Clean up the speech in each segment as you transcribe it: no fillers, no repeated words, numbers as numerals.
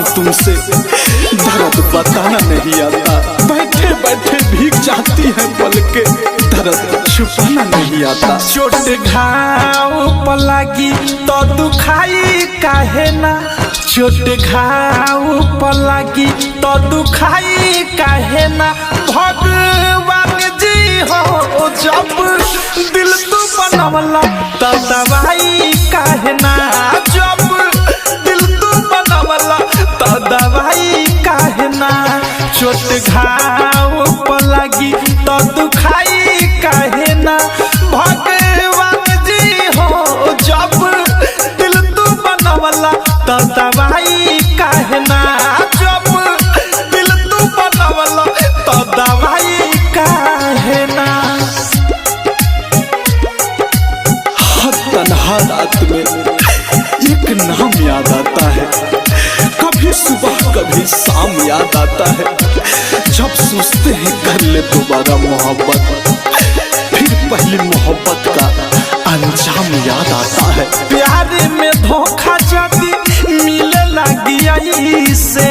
हूँ तुमसे, दर्द बताना नहीं आता। बैठे बैठे भीग जाती है पलके, दर्द छुपाना नहीं आता। चोट घाव पर लागी तो दुखाई काहे ना, चोट घाव पर लागी तो दुखाई काहे ना। भगवान जी हो जब दिल तू बनवला तो दवाई काहे ना, जब दिल तू बनवला तो दवाई काहे ना। चोट घाव पर लागी तो दुखाई काहे ना। भगवान जी हो जब दिल तू बनवला तो दवाई काहे ना, जब दिल तू बनवला तो दवाई काहे ना। हर तन्हा रात में एक नाम याद आता है, कभी सुबह कभी शाम याद आता है। जब सोचते हैं कर ले दोबारा मोहब्बत, फिर पहली मोहब्बत का अंजाम याद आता है। प्यार में धोखा जदी मिले लगी से,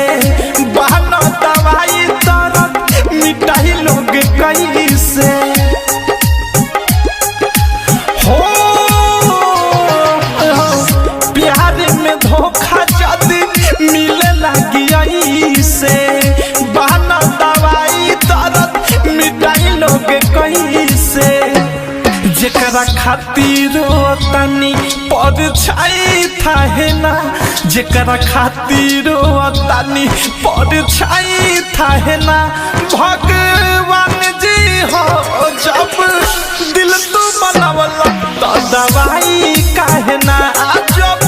बहाना दवाई दर्द मिटाई लोग कैसे हो। प्यार में धोखा जदी मिले लगी से, बहाना दवाई दर्द मिटाई लोग कैसे। जेकरा खातिर तनी परछाई थाहे ना, जेकरा खातिर तनी परछाई थाहे ना। भगवान जी हो जब दिल तू बनवला तो दवाई काहे ना, जब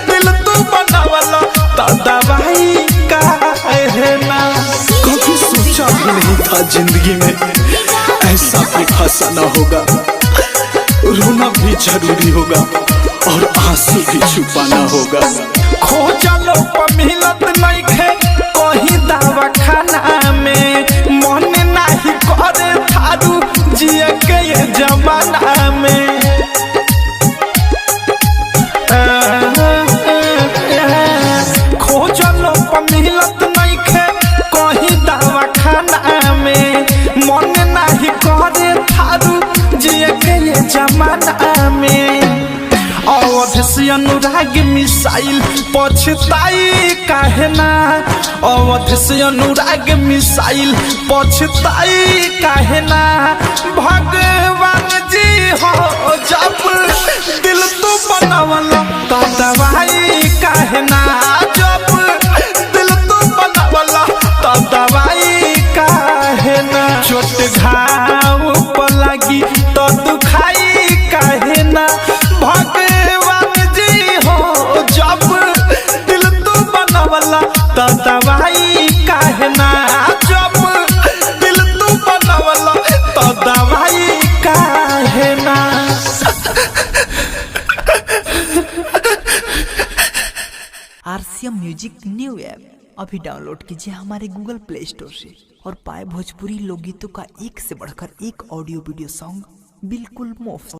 दिल तू बनवला तो दवाई काहे ना। कभी सोचा भी नहीं था जिंदगी में ऐसा भी फंसाना होगा। रोना भी जरूरी होगा और आंसू भी छुपाना होगा। खोजलो पर मिलत नहीं खे कहीं दवा खाना में, मन नहीं करे थारू जिए के ये जमाना में। खोजलो पर मिलत नहीं खे कहीं दवा खाना में, मन नहीं करे थारू जिए के ये जमाना में। अवध से अनुराग मिसाइल पछताई काहे ना, अवध से अनुराग मिसाइल पछताई काहे ना। भगवान जी हो जब दिल तू बनवला तो दवाई काहे ना, जब दिल तू बनवला तो दवाई काहे ना। चोट घाव पर लागी तो दुखाई काहे ना। भगवान जी हो जब दिल तू बनवला तो दवाई काहे ना, जब दिल तू बनवला तो दवाई काहे ना। आरसीएम म्यूजिक न्यू ऐप अभी डाउनलोड कीजिए हमारे गूगल प्ले स्टोर से और पाए भोजपुरी लोकगीतों का एक से बढ़कर एक ऑडियो वीडियो सॉन्ग बिल्कुल मुफ्त।